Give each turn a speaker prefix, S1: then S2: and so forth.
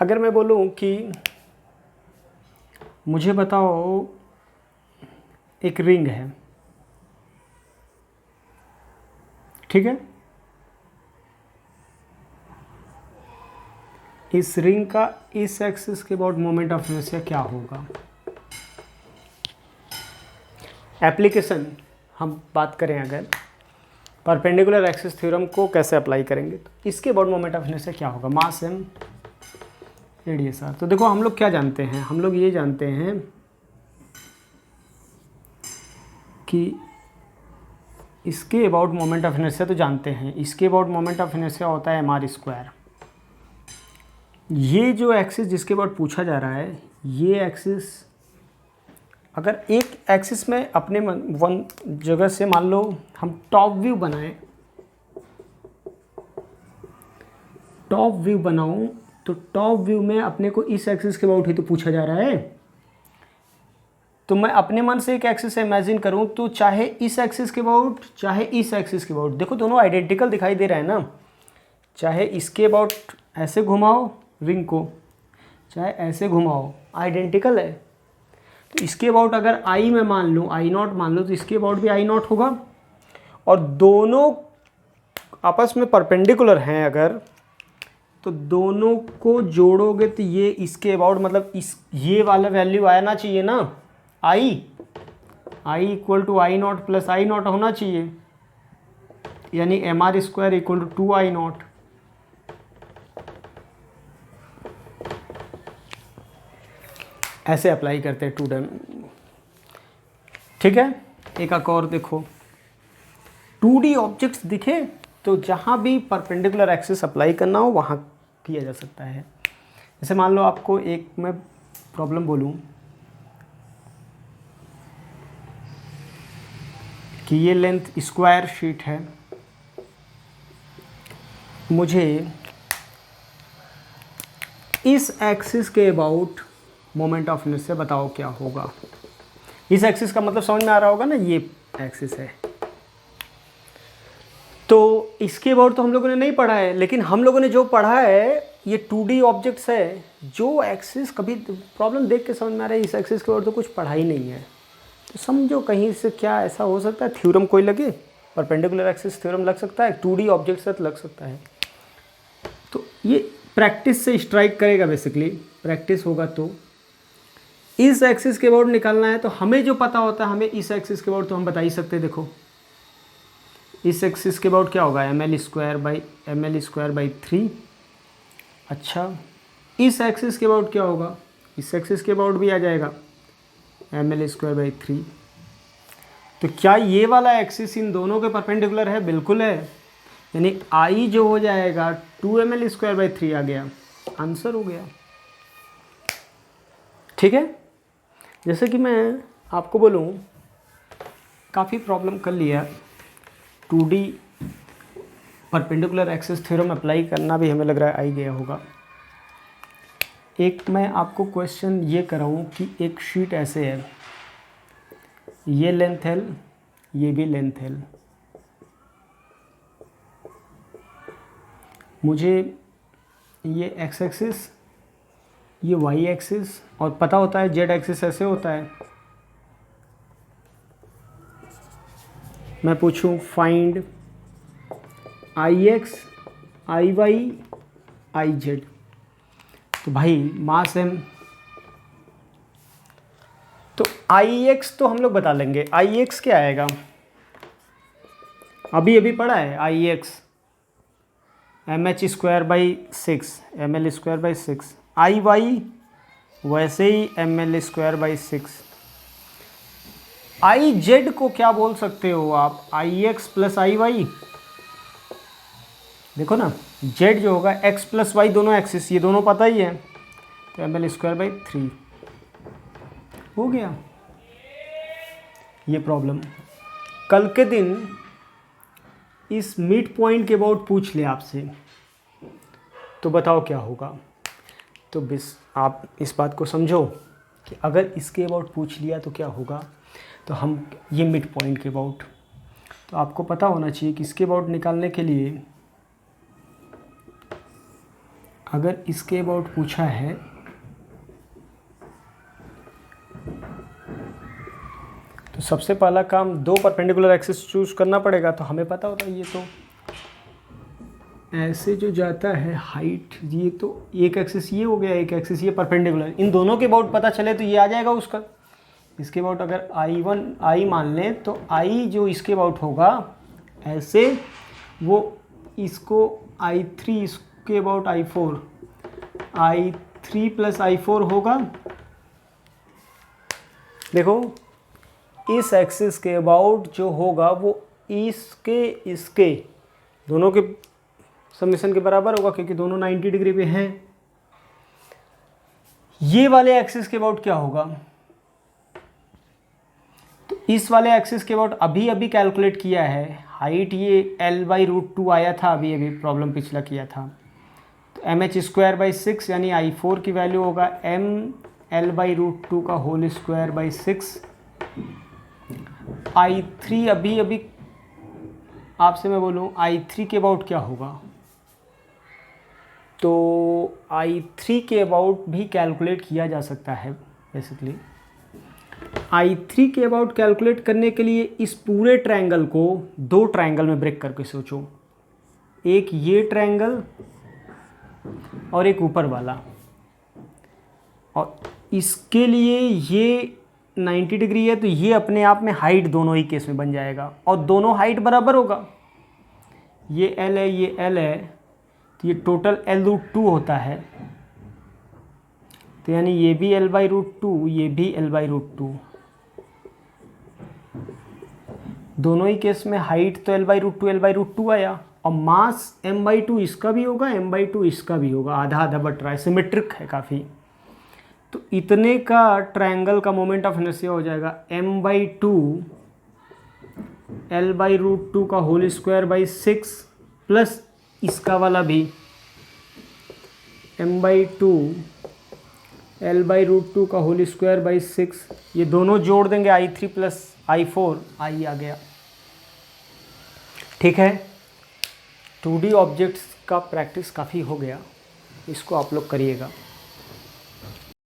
S1: अगर मैं बोलूँ कि मुझे बताओ एक रिंग है, ठीक है, इस रिंग का इस एक्सिस के अबाउट मोमेंट ऑफ इनर्शिया क्या होगा। एप्लीकेशन हम बात करें अगर परपेंडिकुलर एक्सिस थ्योरम को कैसे अप्लाई करेंगे, तो इसके अबाउट मोमेंट ऑफ इनर्शिया क्या होगा, मास एम रेडियस आर। तो देखो हम लोग क्या जानते हैं, हम लोग ये जानते हैं कि इसके अबाउट मोमेंट ऑफ इनर्शिया तो जानते हैं, इसके अबाउट मोमेंट ऑफ इनर्शिया होता है एम आर स्क्वायर। ये जो एक्सिस जिसके अबाउट पूछा जा रहा है, ये एक्सिस अगर एक एक्सिस में अपने वन जगह से मान लो हम टॉप व्यू बनाएं, टॉप व्यू बनाऊं, तो टॉप व्यू में अपने को इस एक्सिस के अबाउट ही तो पूछा जा रहा है। तो मैं अपने मन से एक एक्सिस इमेजिन करूं, तो चाहे इस एक्सिस के अबाउट चाहे इस एक्सिस के अबाउट, देखो दोनों आइडेंटिकल दिखाई दे रहा है ना। चाहे इसके अबाउट ऐसे घुमाओ रिंग को, चाहे ऐसे घुमाओ, आइडेंटिकल है। तो इसके अबाउट अगर आई में मान लूँ, आई नॉट मान लो, तो इसके अबाउट भी आई नॉट होगा। और दोनों आपस में परपेंडिकुलर हैं अगर, तो दोनों को जोड़ोगे तो ये इसके अबाउट मतलब इस ये वाला वैल्यू आना चाहिए ना, I equal to I naught plus I naught होना चाहिए, यानी M R square equal to 2 I naught. ऐसे अप्लाई करते हैं 2 ठीक है। एक और देखो, 2D ऑब्जेक्ट्स दिखे तो जहाँ भी परपेंडिकुलर एक्सिस अप्लाई करना हो वहाँ किया जा सकता है। जैसे मान लो आपको एक मैं प्रॉब्लम बोलूँ कि ये लेंथ स्क्वायर शीट है, मुझे इस एक्सिस के अबाउट मोमेंट ऑफ इनर्शिया बताओ क्या होगा। इस एक्सिस का मतलब समझ में आ रहा होगा ना, ये एक्सिस है। तो इसके अबाउट तो हम लोगों ने नहीं पढ़ा है, लेकिन हम लोगों ने जो पढ़ा है ये 2D ऑब्जेक्ट्स है। जो एक्सिस कभी प्रॉब्लम देख के समझ में आ रहा है इस एक्सिस के अबाउट तो कुछ पढ़ा ही नहीं है, तो समझो कहीं से क्या ऐसा हो सकता है, थ्योरम कोई लगे, परपेंडिकुलर एक्सिस थ्योरम लग सकता है, 2D ऑब्जेक्ट से लग सकता है। तो ये प्रैक्टिस से स्ट्राइक करेगा, बेसिकली प्रैक्टिस होगा। तो इस एक्सिस के अबाउट निकालना है तो हमें जो पता होता है, हमें इस एक्सिस के अबाउट तो हम बता ही सकते हैं। देखो इस एक्सिस के अबाउट क्या होगा, एम एल स्क्वायर बाई 3। अच्छा, इस एक्सिस के अबाउट क्या होगा, इस एक्सिस के अबाउट भी आ जाएगा एम एल स्क्वायर बाई 3। तो क्या ये वाला एक्सिस इन दोनों के परपेंडिकुलर है, बिल्कुल है, यानी आई जो हो जाएगा 2 ml² बाई 3 आ गया, आंसर हो गया। ठीक है, जैसे कि मैं आपको बोलूँ काफ़ी प्रॉब्लम कर लिया, 2D perpendicular axis theorem apply करना भी हमें लग रहा है आ ही गया होगा। एक मैं आपको क्वेश्चन ये कराऊँ कि एक शीट ऐसे है, ये लेंथ L, ये भी लेंथ L, मुझे ये x एक्सिस, ये y एक्सिस, और पता होता है z एक्सिस ऐसे होता है। मैं पूछूं फाइंड ix, iy, iz, तो भाई मास m, तो ix तो हम लोग बता लेंगे। ix क्या आएगा, अभी अभी पढ़ा है, ix mh² by 6, ml² by 6, iy वैसे ही ml² बाई 6। iz को क्या बोल सकते हो आप, ix प्लस iy, देखो ना z जो होगा x प्लस y दोनों एक्सिस, ये दोनों पता ही है, तो ml² बाई 3 हो गया ये प्रॉब्लम। कल के दिन इस मिड पॉइंट के अबाउट पूछ ले आपसे, तो बताओ क्या होगा। तो बस आप इस बात को समझो कि अगर इसके अबाउट पूछ लिया तो क्या होगा, तो हम ये मिड पॉइंट के अबाउट, तो आपको पता होना चाहिए कि इसके अबाउट निकालने के लिए अगर इसके अबाउट पूछा है तो सबसे पहला काम दो परपेंडिकुलर एक्सिस चूज करना पड़ेगा। तो हमें पता होता है ये तो ऐसे जो जाता है हाइट, ये तो एक एक्सिस ये हो गया, एक एक्सिस ये परपेंडिकुलर, इन दोनों के अबाउट पता चले तो ये आ जाएगा उसका। इसके अबाउट अगर I मान लें तो I जो इसके अबाउट होगा ऐसे, वो इसको I3, इसके about I4, I3 plus I4 होगा। देखो इस एक्सिस के अबाउट जो होगा वो इसके दोनों के समेशन के बराबर होगा, क्योंकि दोनों 90 डिग्री पे हैं। ये वाले एक्सिस के अबाउट क्या होगा, तो इस वाले एक्सिस के अबाउट अभी कैलकुलेट किया है, हाइट ये L/√2 आया था, अभी प्रॉब्लम पिछला किया था। तो mh²/6 यानी I4 की वैल्यू होगा mL/√2 का होल स्क्वायर बाई 6। I3 अभी आपसे मैं बोलूँ I3 के अबाउट क्या होगा, तो I3 के अबाउट भी कैलकुलेट किया जा सकता है। बेसिकली I3 के अबाउट कैलकुलेट करने के लिए इस पूरे ट्रायंगल को दो ट्रायंगल में ब्रेक करके सोचो, एक ये ट्रायंगल और एक ऊपर वाला, और इसके लिए ये 90 डिग्री है तो ये अपने आप में हाइट दोनों ही केस में बन जाएगा, और दोनों हाइट बराबर होगा। ये L है, ये L है, तो ये टोटल L/√2 होता है। तो यानी ये भी L/√2, ये भी L/√2, दोनों ही केस में हाइट तो L/√2 आया, और मास m/2 इसका भी होगा, m/2 इसका भी होगा, आधा आधा बट रहा है, सिमेट्रिक है काफ़ी। तो इतने का ट्रायंगल का मोमेंट ऑफ इनर्शिया हो जाएगा m/2 L/√2 का होल स्क्वायर बाई 6 प्लस इसका वाला भी m/2 L/√2 का होल स्क्वायर बाई 6। ये दोनों जोड़ देंगे I3 प्लस I4, I आ गया। ठीक है, 2D ऑब्जेक्ट्स का प्रैक्टिस काफ़ी हो गया, इसको आप लोग करिएगा।